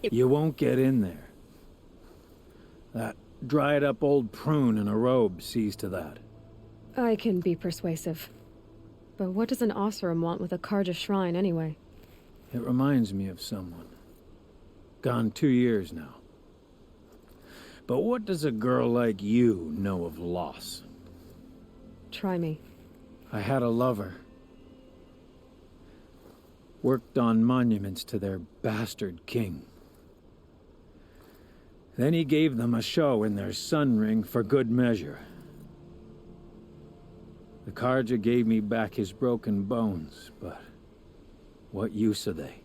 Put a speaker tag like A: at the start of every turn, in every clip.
A: You won't get in there. That dried-up old prune in a robe sees to that.
B: I can be persuasive. But what does an Oseram want with a Karja shrine, anyway?
A: It reminds me of someone. Gone 2 years now. But what does a girl like you know of loss?
B: Try me.
A: I had a lover. Worked on monuments to their bastard king. Then he gave them a show in their sun ring for good measure. The Karja gave me back his broken bones, but what use are they?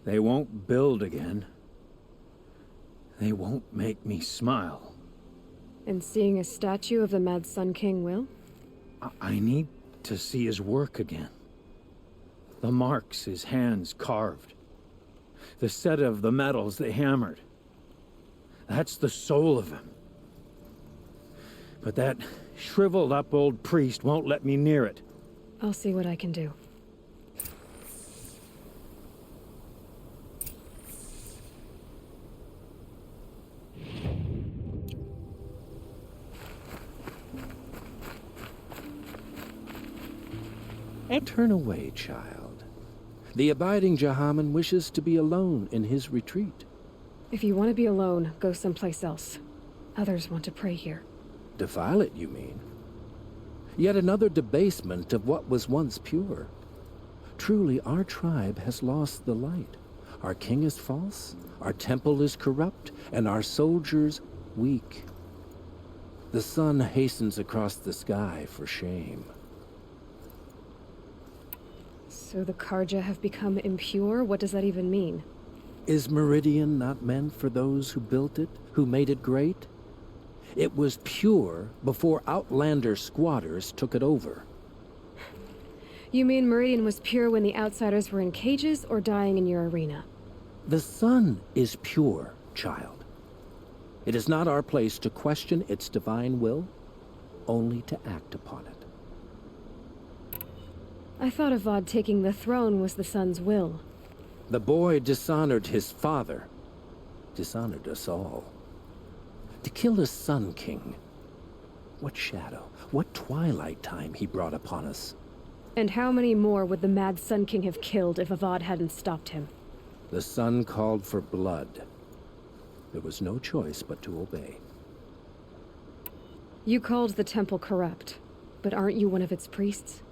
A: They won't build again. They won't make me smile.
B: And seeing a statue of the Mad Sun King will?
A: I need to see his work again. The marks his hands carved. The set of the metals they hammered. That's the soul of him. But that shriveled up old priest won't let me near it.
B: I'll see what I can do.
C: Turn away, child. The abiding Jahaman wishes to be alone in his retreat.
B: If you want to be alone, go someplace else. Others want to pray here.
C: Defile it, you mean? Yet another debasement of what was once pure. Truly, our tribe has lost the light. Our king is false, our temple is corrupt, and our soldiers weak. The sun hastens across the sky for shame.
B: So the Karja have become impure? What does that even mean?
C: Is Meridian not meant for those who built it, who made it great? It was pure before outlander squatters took it over.
B: You mean Meridian was pure when the outsiders were in cages or dying in your arena?
C: The sun is pure, child. It is not our place to question its divine will, only to act upon it.
B: I thought Avad taking the throne was the sun's will.
C: The boy dishonored his father, dishonored us all. To kill the Sun King. What shadow, what twilight time he brought upon us.
B: And how many more would the Mad Sun King have killed if Avad hadn't stopped him?
C: The sun called for blood. There was no choice but to obey.
B: You called the temple corrupt, but aren't you one of its priests?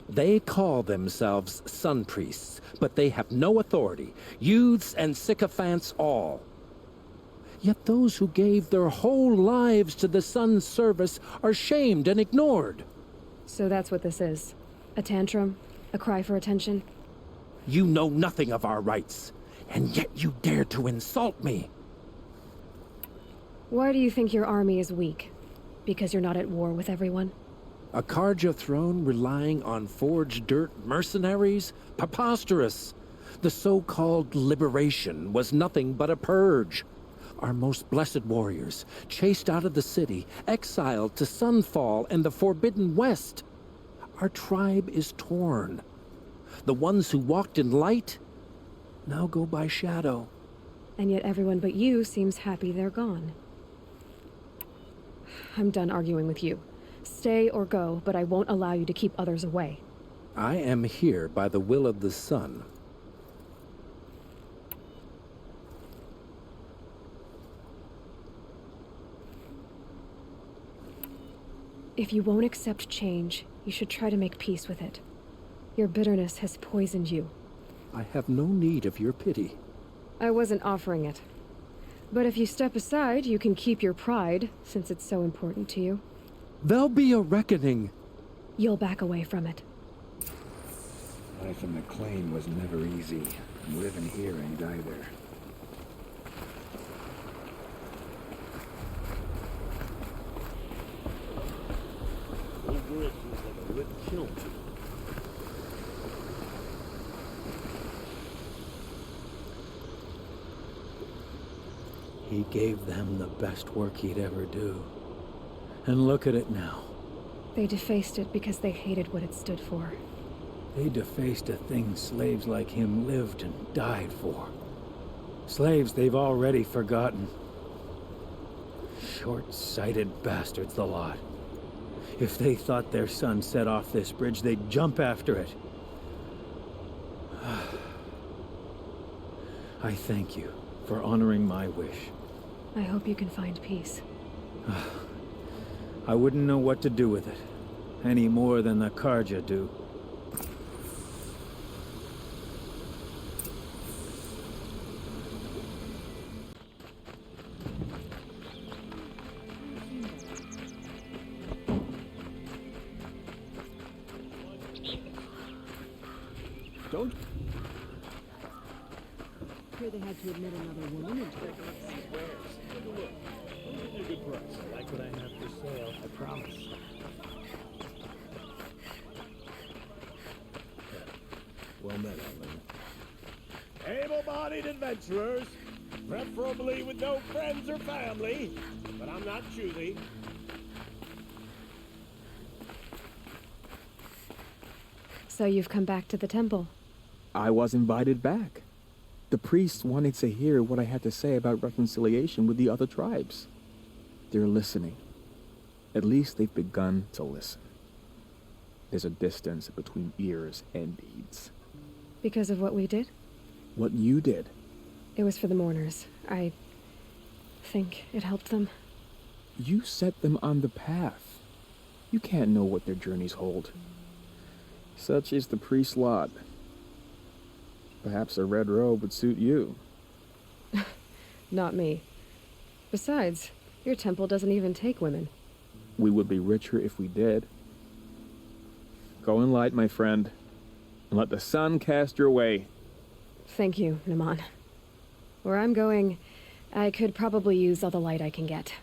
C: They call themselves sun priests, but they have no authority. Youths and sycophants all. Yet those who gave their whole lives to the sun's service are shamed and ignored.
B: So that's what this is. A tantrum? A cry for attention?
C: You know nothing of our rights, and yet you dare to insult me.
B: Why do you think your army is weak? Because you're not at war with everyone?
C: A Karja throne relying on forged dirt mercenaries? Preposterous! The so-called liberation was nothing but a purge. Our most blessed warriors, chased out of the city, exiled to Sunfall and the Forbidden West. Our tribe is torn. The ones who walked in light now go by shadow.
B: And yet everyone but you seems happy they're gone. I'm done arguing with you. Stay or go, but I won't allow you to keep others away.
C: I am here by the will of the sun.
B: If you won't accept change, you should try to make peace with it. Your bitterness has poisoned you.
C: I have no need of your pity.
B: I wasn't offering it. But if you step aside, you can keep your pride, since it's so important to you.
C: There'll be a reckoning.
B: You'll back away from it.
D: Life in McLean was never easy. And living here ain't either.
E: Over it feels like a lit kiln.
A: He gave them the best work he'd ever do. And look at it now.
B: They defaced it because they hated what it stood for.
A: They defaced a thing slaves like him lived and died for. Slaves they've already forgotten. Short-sighted bastards, the lot. If they thought their son set off this bridge, they'd jump after it. I thank you for honoring my wish.
B: I hope you can find peace.
A: I wouldn't know what to do with it, any more than the Karja do.
E: Don't.
F: Here they had to admit another woman into it.
E: A good price. I like what I have for sale. I promise. Well met, Alan. Able-bodied adventurers, preferably with no friends or family, but I'm not choosy.
B: So you've come back to the temple.
G: I was invited back. The priests wanted to hear what I had to say about reconciliation with the other tribes. They're listening. At least they've begun to listen. There's a distance between ears and deeds.
B: Because of what we did?
G: What you did.
B: It was for the mourners. I think it helped them.
G: You set them on the path. You can't know what their journeys hold. Such is the priest's lot. Perhaps a red robe would suit you.
B: Not me. Besides, your temple doesn't even take women.
G: We would be richer if we did. Go in light, my friend, and let the sun cast your way.
B: Thank you, Naman. Where I'm going, I could probably use all the light I can get.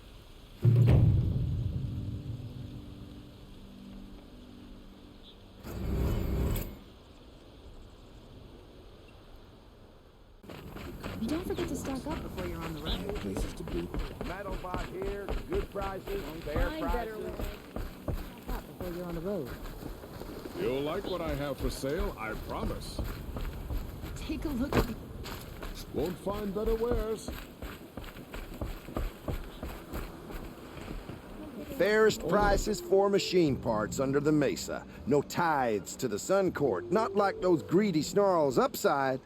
F: Don't forget to stock up before you're on the road.
D: Places to be.
E: Metal bot here, good prices, fair
F: Find better ways. Stock up before you're on the road.
H: You'll like what I have for sale, I promise.
F: Take a look at the...
H: Won't find better wares.
I: Fairest prices for machine parts under the mesa. No tithes to the Sun Court, not like those greedy snarls upside.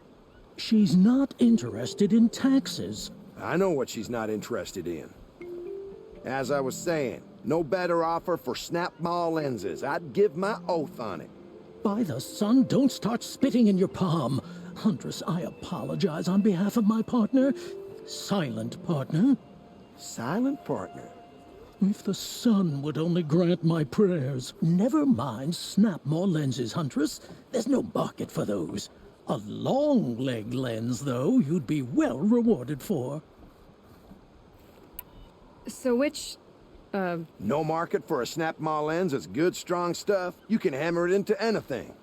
J: She's not interested in taxes.
I: I know what she's not interested in. As I was saying, no better offer for snap-maw lenses. I'd give my oath on it.
J: By the sun, don't start spitting in your palm. Huntress, I apologize on behalf of my partner. Silent partner.
I: Silent partner?
J: If the sun would only grant my prayers. Never mind snap-maw lenses, Huntress. There's no market for those. A long-leg lens, though, you'd be well rewarded for.
B: So which,
I: No market for a snap-maw lens is good, strong stuff. You can hammer it into anything.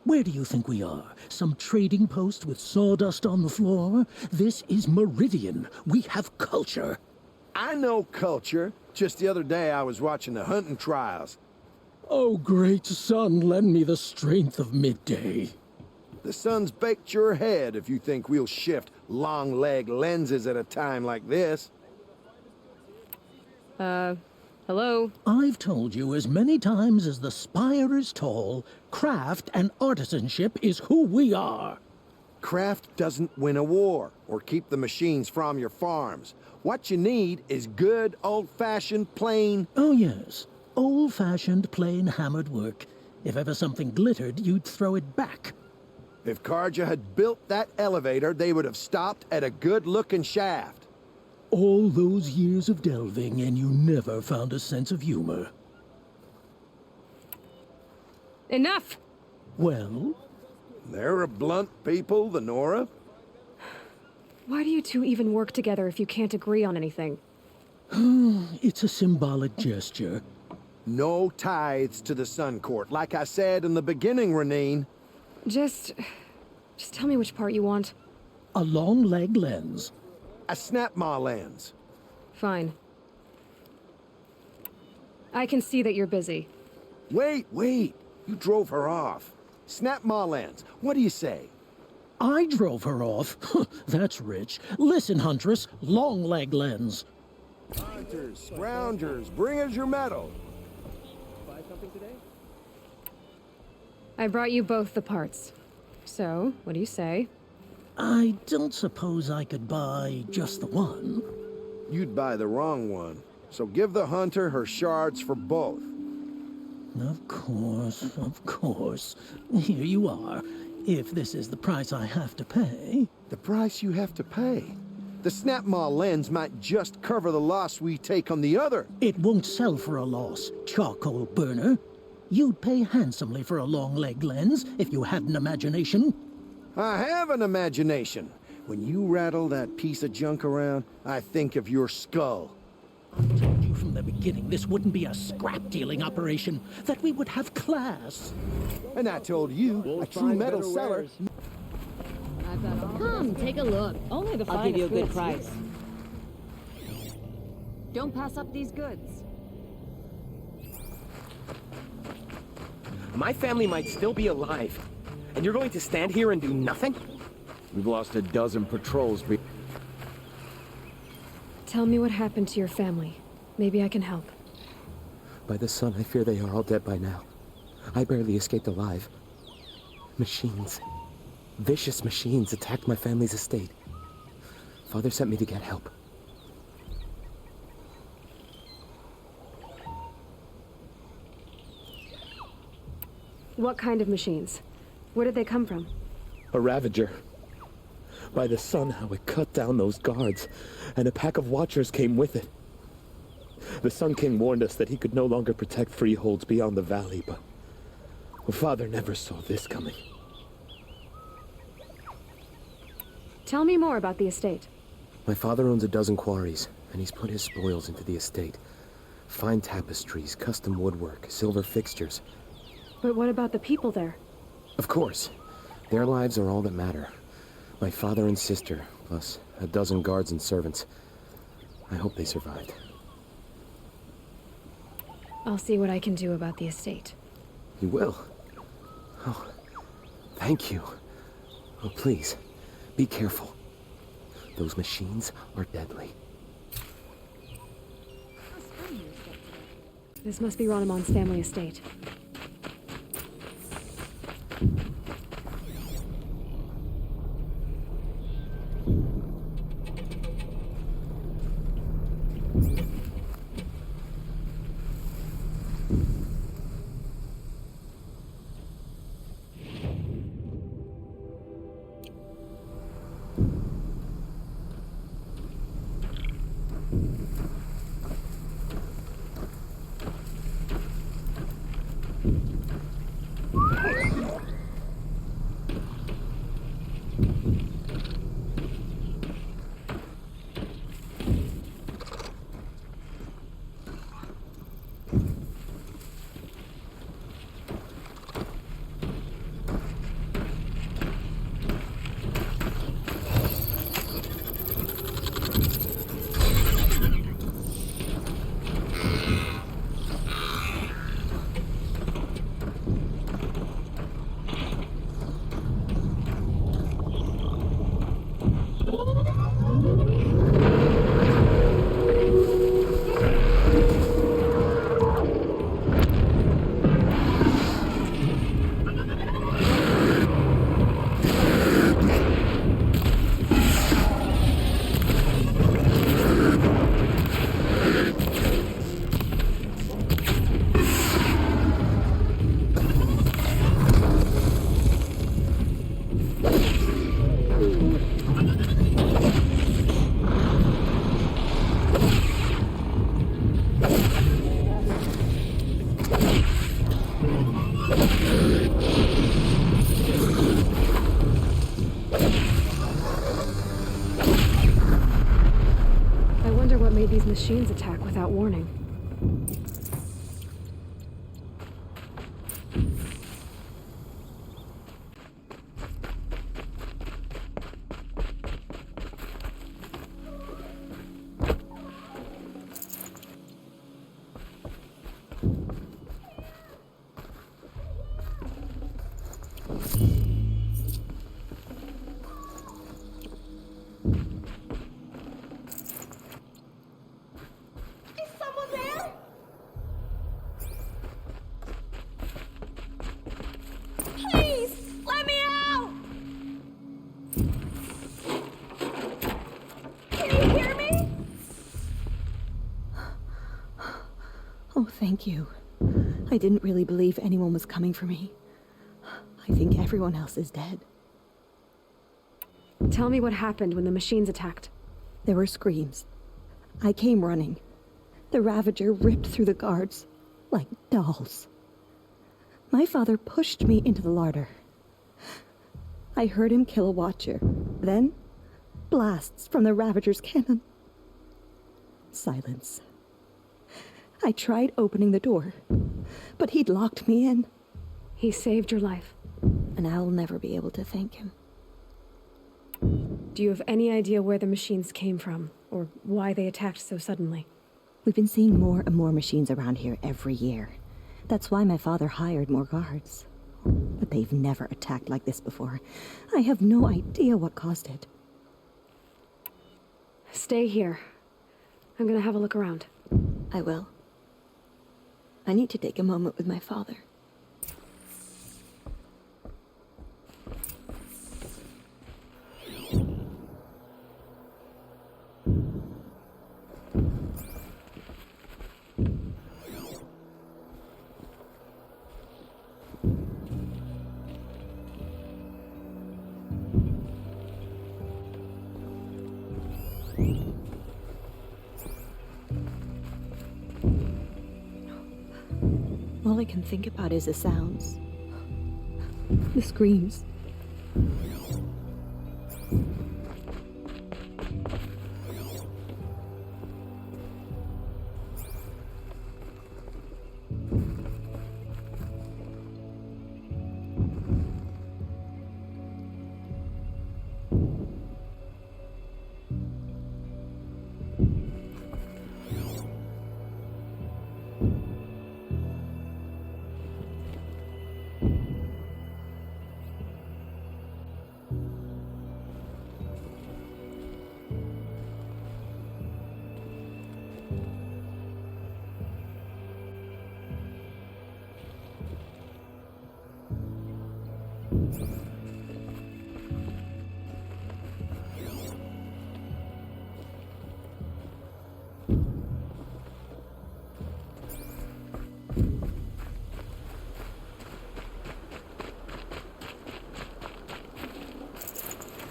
J: Where do you think we are? Some trading post with sawdust on the floor? This is Meridian. We have culture.
I: I know culture. Just the other day I was watching the hunting trials.
J: Oh, great sun, lend me the strength of midday.
I: The sun's baked your head if you think we'll shift long-leg lenses at a time like this.
B: hello?
J: I've told you as many times as the spire is tall, craft and artisanship is who we are.
I: Craft doesn't win a war or keep the machines from your farms. What you need is good, old-fashioned, plain...
J: Oh, yes. Old-fashioned, plain hammered work. If ever something glittered, you'd throw it back.
I: If Karja had built that elevator, they would have stopped at a good-looking shaft.
J: All those years of delving, and you never found a sense of humor.
B: Enough!
J: Well?
I: They're a blunt people, the Nora.
B: Why do you two even work together if you can't agree on anything?
J: It's a symbolic gesture.
I: No tithes to the Sun Court. Like I said in the beginning, Renine.
B: Just tell me which part you want.
J: A long-leg lens.
I: A snap-maw lens.
B: Fine. I can see that you're busy.
I: Wait. You drove her off. Snap-maw lens. What do you say?
J: I drove her off. That's rich. Listen, Huntress, long leg lens.
I: Hunters, scroungers, bring us your medal.
K: Buy something today?
B: I brought you both the parts. So, what do you say?
J: I don't suppose I could buy just the one.
I: You'd buy the wrong one. So give the hunter her shards for both.
J: Of course, of course. Here you are. If this is the price I have to pay.
I: The price you have to pay? The Snapmaw lens might just cover the loss we take on the other.
J: It won't sell for a loss, charcoal burner. You'd pay handsomely for a long leg lens if you had an imagination.
I: I have an imagination. When you rattle that piece of junk around, I think of your skull.
J: I told you from the beginning this wouldn't be a scrap-dealing operation, that we would have class.
I: And I told you, a true metal seller...
F: Come, take a look.
L: Only the
F: I'll give you a good
L: goods.
F: price. Don't pass up these goods.
K: My family might still be alive, and you're going to stand here and do nothing?
C: We've lost a dozen patrols.
B: Tell me what happened to your family. Maybe I can help.
K: By the sun, I fear they are all dead by now. I barely escaped alive. Machines. Vicious machines attacked my family's estate. Father sent me to get help.
B: What kind of machines? Where did they come from?
K: A Ravager. By the sun, how it cut down those guards, and a pack of watchers came with it. The Sun King warned us that he could no longer protect freeholds beyond the valley, but Father never saw this coming.
B: Tell me more about the estate.
K: My father owns a dozen quarries, and he's put his spoils into the estate. Fine tapestries, custom woodwork, silver fixtures.
B: But what about the people there?
K: Of course. Their lives are all that matter. My father and sister, plus a dozen guards and servants. I hope they survived.
B: I'll see what I can do about the estate.
K: You will? Oh, thank you. Oh, please, be careful. Those machines are deadly.
B: This must be Ronamon's family estate. These machines attack without warning.
L: Can you hear me?
M: Oh, thank you. I didn't really believe anyone was coming for me. I think everyone else is dead.
B: Tell me what happened when the machines attacked.
M: There were screams. I came running. The Ravager ripped through the guards like dolls. My father pushed me into the larder. I heard him kill a watcher. Then, blasts from the Ravager's cannon. Silence. I tried opening the door, but he'd locked me in.
B: He saved your life.
M: And I'll never be able to thank him.
B: Do you have any idea where the machines came from, or why they attacked so suddenly?
M: We've been seeing more and more machines around here every year. That's why my father hired more guards. But they've never attacked like this before. I have no idea what caused it.
B: Stay here. I'm gonna have a look around.
M: I will. I need to take a moment with my father. All I can think about is the sounds. The screams.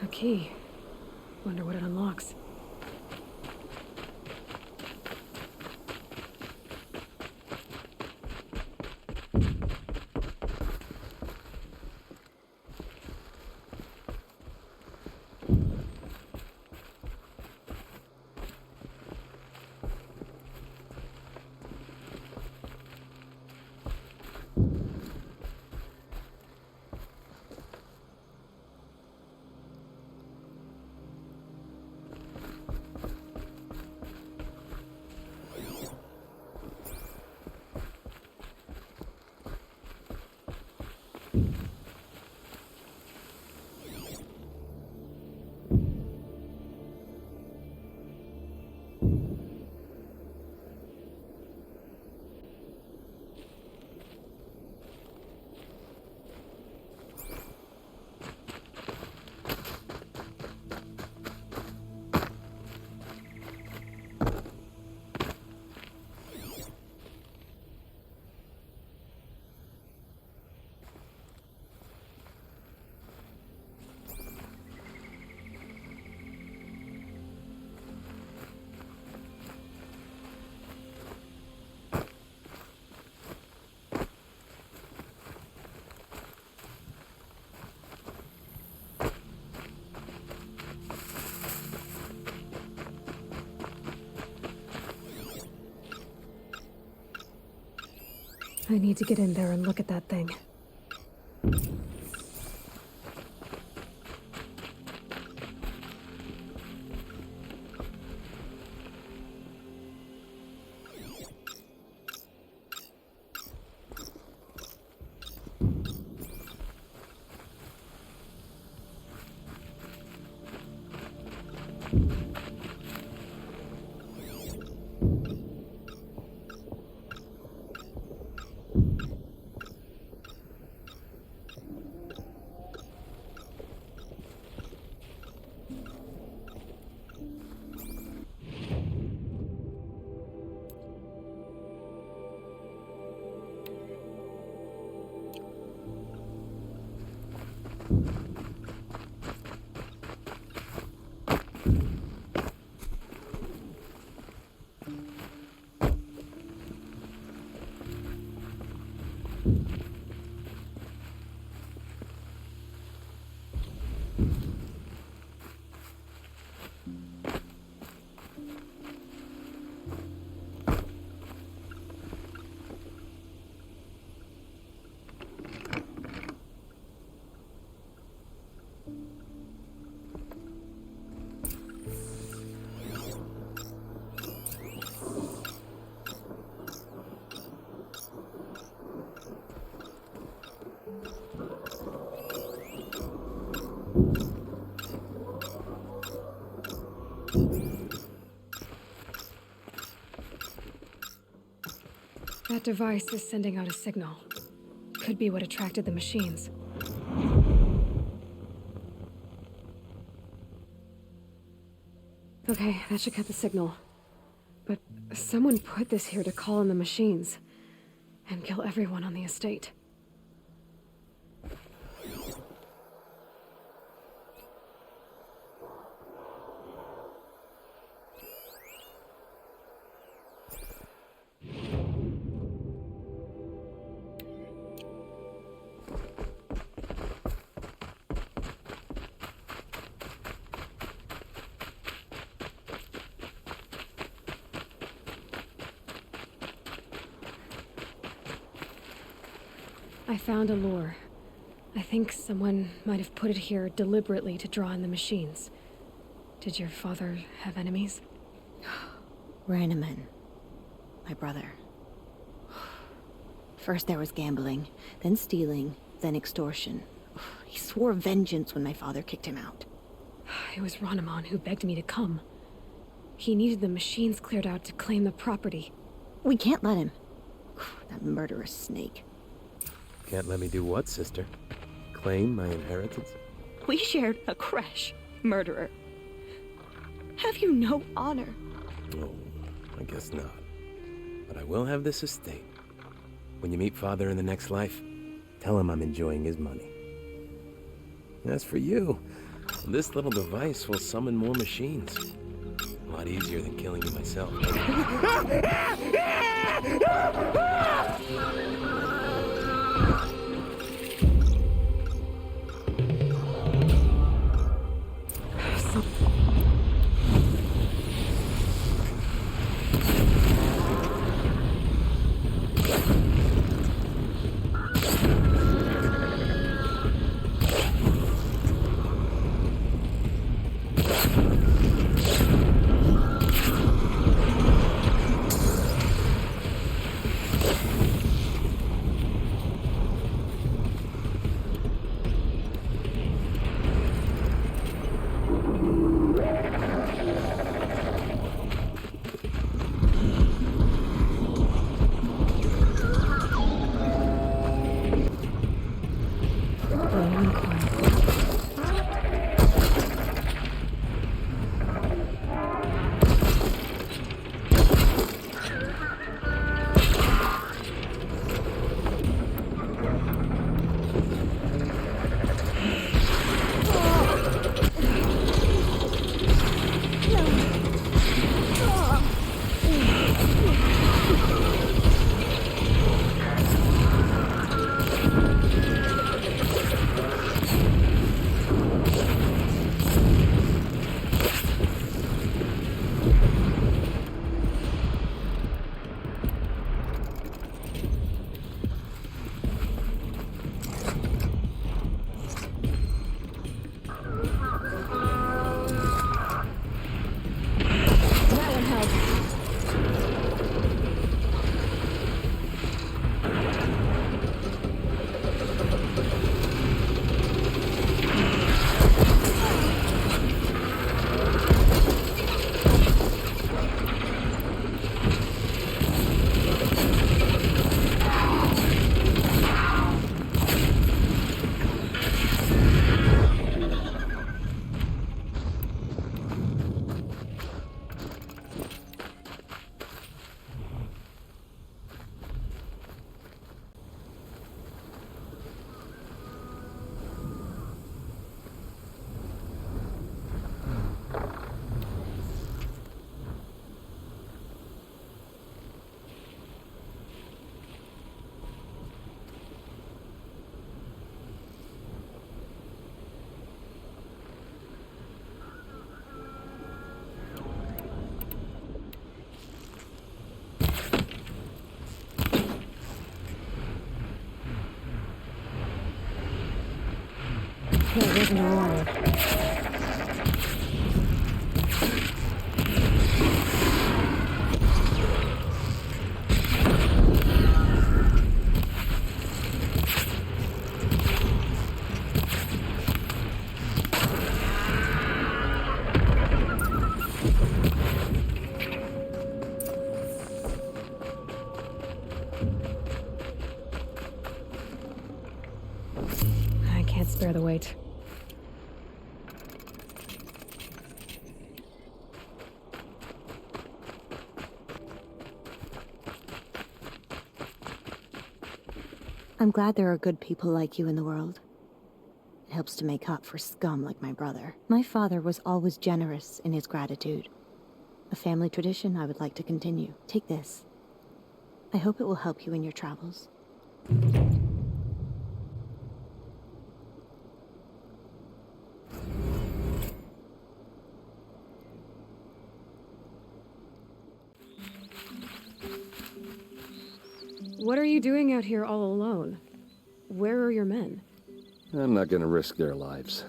B: A key. Wonder what it unlocks. I need to get in there and look at that thing. That device is sending out a signal. Could be what attracted the machines. Okay, that should cut the signal. But someone put this here to call in the machines and kill everyone on the estate. I found a lure. I think someone might have put it here deliberately to draw in the machines. Did your father have enemies?
M: Rainaman. My brother. First there was gambling, then stealing, then extortion. He swore vengeance when my father kicked him out.
B: It was Rainaman who begged me to come. He needed the machines cleared out to claim the property.
M: We can't let him. That murderous snake.
K: Can't let me do what, sister? Claim my inheritance?
M: We shared a creche, murderer. Have you no honor?
K: Oh, I guess not. But I will have this estate. When you meet father in the next life, tell him I'm enjoying his money. As for you, this little device will summon more machines. A lot easier than killing you myself.
B: That wasn't a warning. I can't spare the weight.
M: I'm glad there are good people like you in the world. It helps to make up for scum like my brother. My father was always generous in his gratitude. A family tradition I would like to continue. Take this. I hope it will help you in your travels.
B: What are you doing out here all alone? Where are your men?
L: I'm not gonna risk their lives.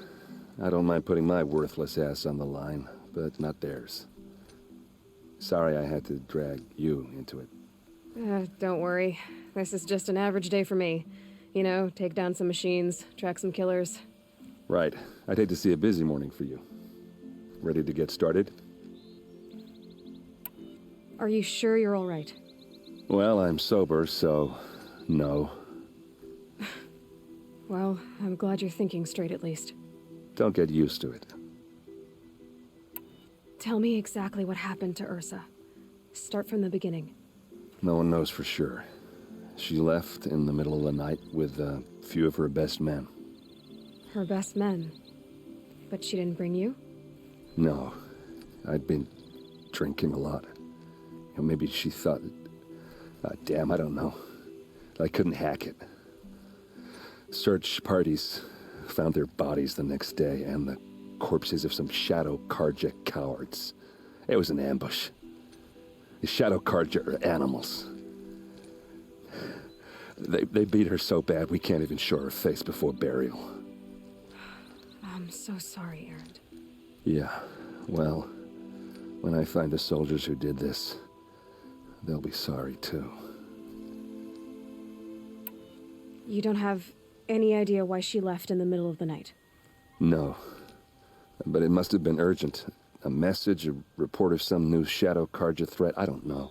L: I don't mind putting my worthless ass on the line, but not theirs. Sorry I had to drag you into it.
B: Don't worry. This is just an average day for me. You know, take down some machines, track some killers.
L: Right. I'd hate to see a busy morning for you. Ready to get started?
B: Are you sure you're all right?
L: Well, I'm sober, so no.
B: Well, I'm glad you're thinking straight at least.
L: Don't get used to it.
B: Tell me exactly what happened to Ursa. Start from the beginning.
L: No one knows for sure. She left in the middle of the night with a few of her best men.
B: Her best men? But she didn't bring you?
L: No. I'd been drinking a lot. Maybe she thought... damn, I don't know. I couldn't hack it. Search parties found their bodies the next day and the corpses of some Shadow Karja cowards. It was an ambush. The Shadow Karja are animals. They beat her so bad we can't even show her face before burial.
B: I'm so sorry, Erend.
L: Yeah, well, when I find the soldiers who did this, they'll be sorry too.
B: You don't have any idea why she left in the middle of the night?
L: No. But it must have been urgent. A message, a report of some new Shadow Karja threat, I don't know.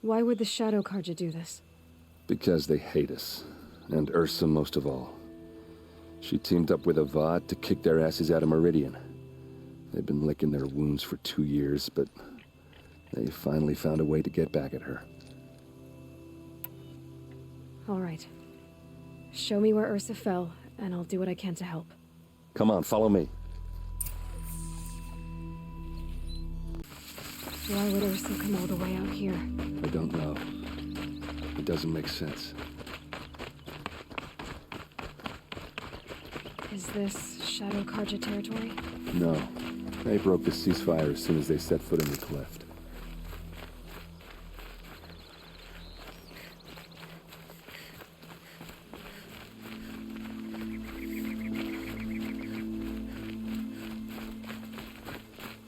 B: Why would the Shadow Karja do this?
L: Because they hate us. And Ursa most of all. She teamed up with Avad to kick their asses out of Meridian. They've been licking their wounds for 2 years, but they finally found a way to get back at her.
B: All right. Show me where Ursa fell, and I'll do what I can to help.
L: Come on, follow me.
B: Why would Ursa come all the way out here?
L: I don't know. It doesn't make sense.
B: Is this Shadow Karja territory?
L: No. They broke the ceasefire as soon as they set foot in the cleft.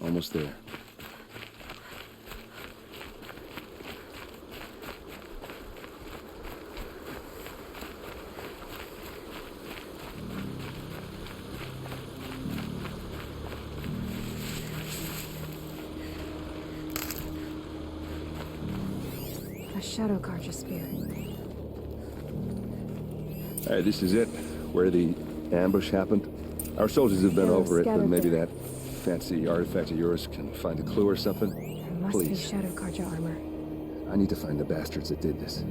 L: Almost there.
B: A Shadow Karja spear.
L: Alright, this is it. Where the ambush happened. Our soldiers have been over it, but maybe that fancy artifact of yours can find a clue or something?
B: There must
L: Please.
B: be Shadow Karja armor.
L: I need to find the bastards that did this.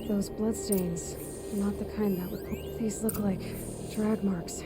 B: Those bloodstains, not the kind that would pull. These look like drag marks.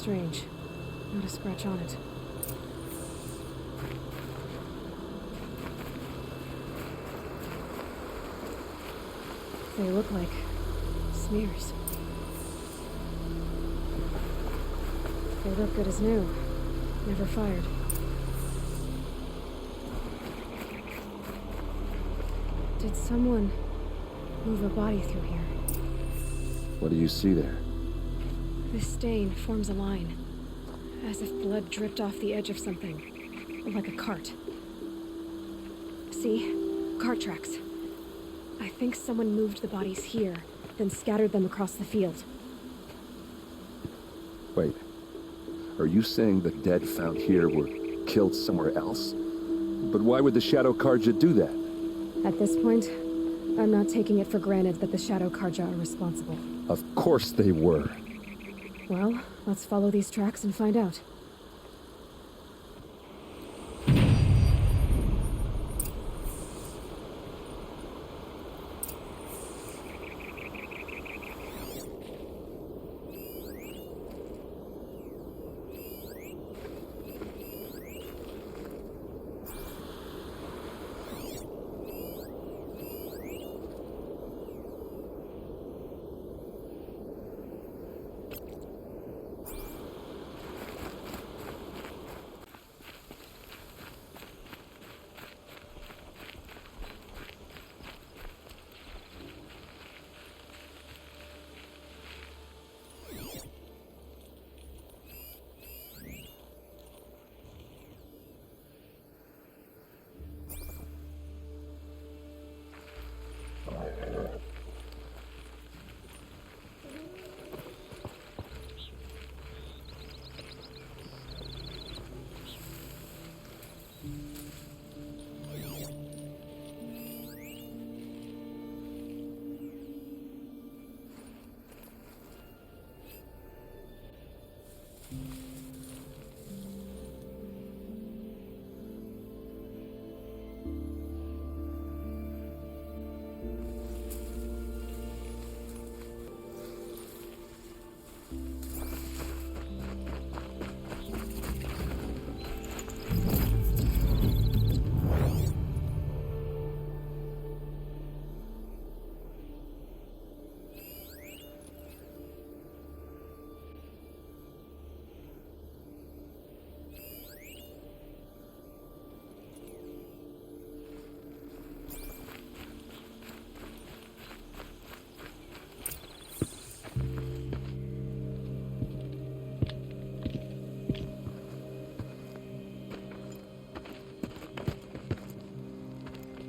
B: strange. Not a scratch on it. They look like smears. They look good as new. Never fired. Did someone move a body through here?
L: What do you see there?
B: This stain forms a line, as if blood dripped off the edge of something, like a cart. See? Cart tracks. I think someone moved the bodies here, then scattered them across the field.
L: Wait. Are you saying the dead found here were killed somewhere else? But why would the Shadow Karja do that?
B: At this point, I'm not taking it for granted that the Shadow Karja are responsible.
L: Of course they were.
B: Well, let's follow these tracks and find out.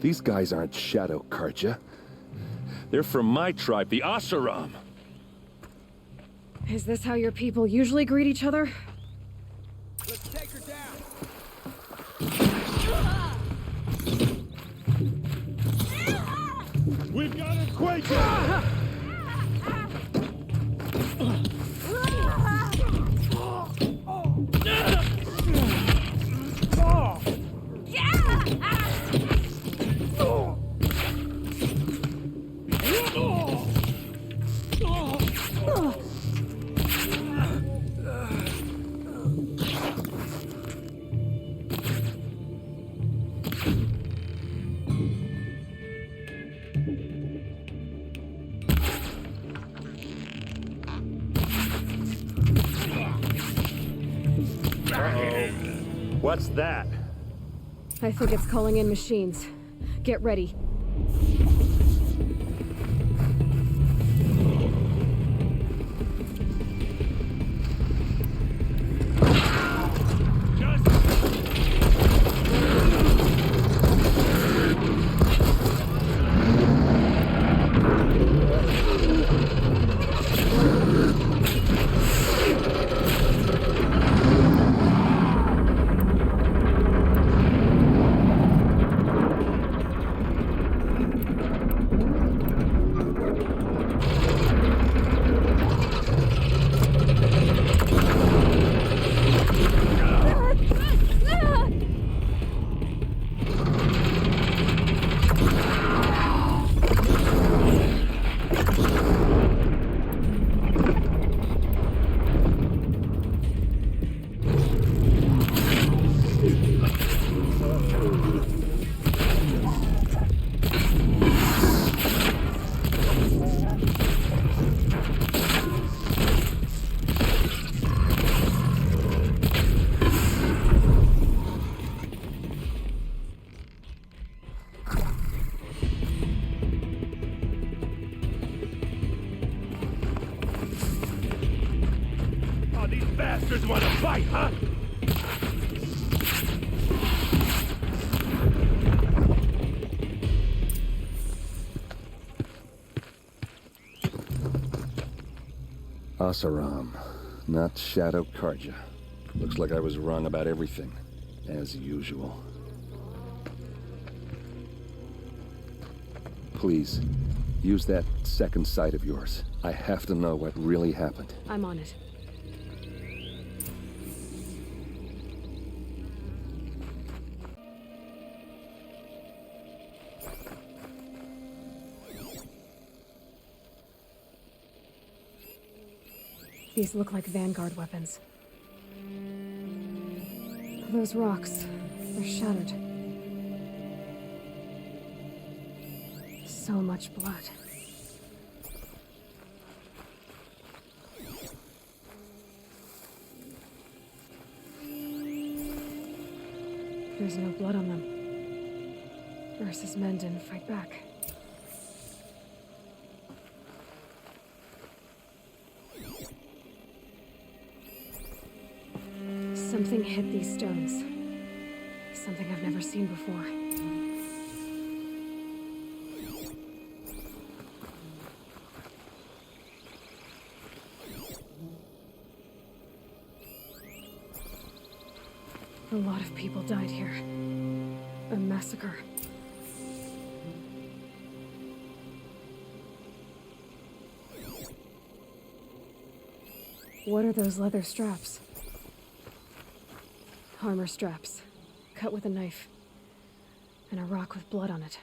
L: These guys aren't Shadow Karja. They're from my tribe, the Asaram.
B: Is this how your people usually greet each other?
E: Let's take her down. We've got a Quaker!
L: What's that?
B: I think it's calling in machines. Get ready.
E: bastards want to fight, huh?
L: Asaram, not Shadow Karja. Looks like I was wrong about everything, as usual. Please, use that second sight of yours. I have to know what really happened.
B: I'm on it. These look like Vanguard weapons. Those rocks, they're shattered. So much blood. There's no blood on them. Ursa's men didn't fight back. Something hit these stones. Something I've never seen before. A lot of people died here. A massacre. What are those leather straps? Armor straps, cut with a knife, and a rock with blood on it.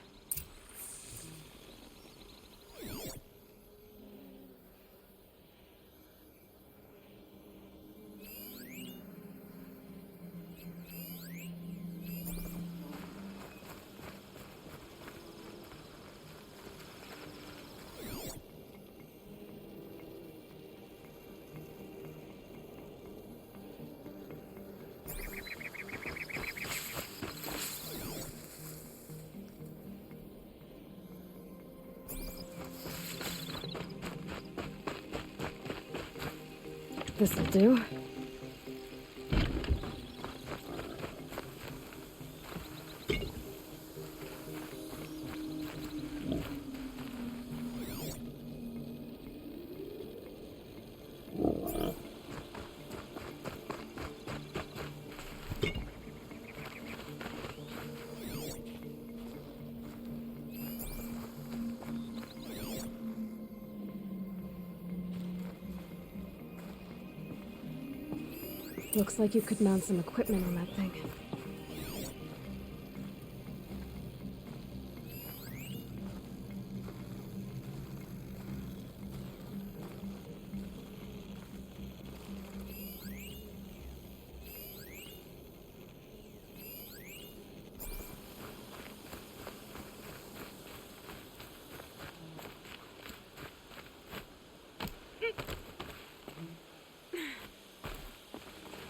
B: This'll do. Looks like you could mount some equipment on that thing.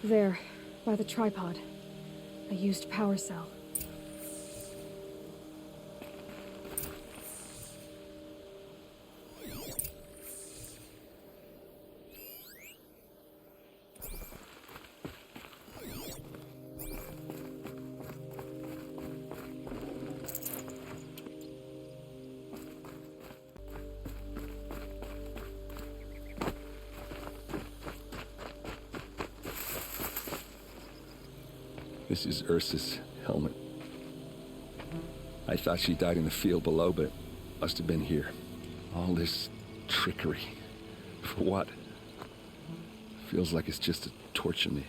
B: There, by the tripod. A used power cell.
L: This is Ursa's helmet. I thought she died in the field below, but must have been here. All this trickery. For what? Feels like it's just to torture me.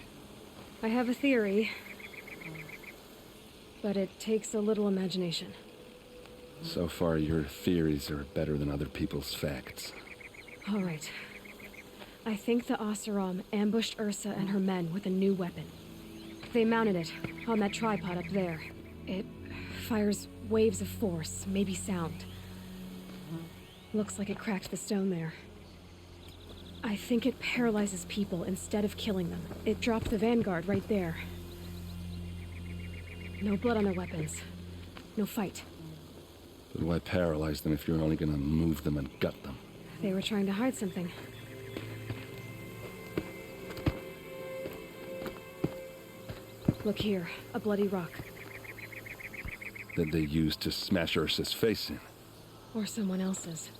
B: I have a theory, but it takes a little imagination.
L: So far, your theories are better than other people's facts.
B: All right. I think the Oseram ambushed Ursa and her men with a new weapon. They mounted it on that tripod up there. It fires waves of force, maybe sound. Looks like it cracked the stone there. I think it paralyzes people instead of killing them. It dropped the Vanguard right there. No blood on their weapons. No fight.
L: But why paralyze them if you're only gonna move them and gut them?
B: They were trying to hide something. Look here, a bloody rock.
L: That they used to smash Ursa's face in.
B: Or someone else's.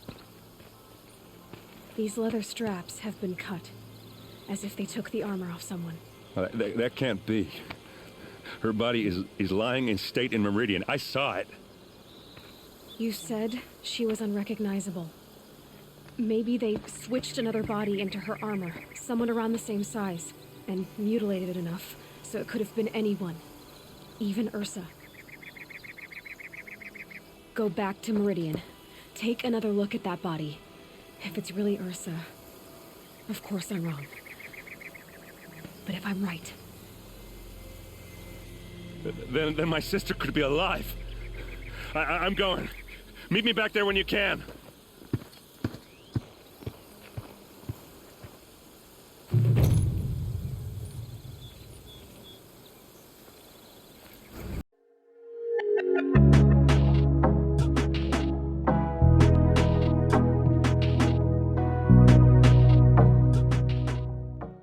B: These leather straps have been cut, as if they took the armor off someone.
L: That can't be. Her body is lying in state in Meridian. I saw it.
B: You said she was unrecognizable. Maybe they switched another body into her armor, someone around the same size, and mutilated it enough so it could have been anyone, even Ursa. Go back to Meridian. Take another look at that body. If it's really Ursa, of course I'm wrong. But if I'm right...
L: Then my sister could be alive. I'm going. Meet me back there when you can.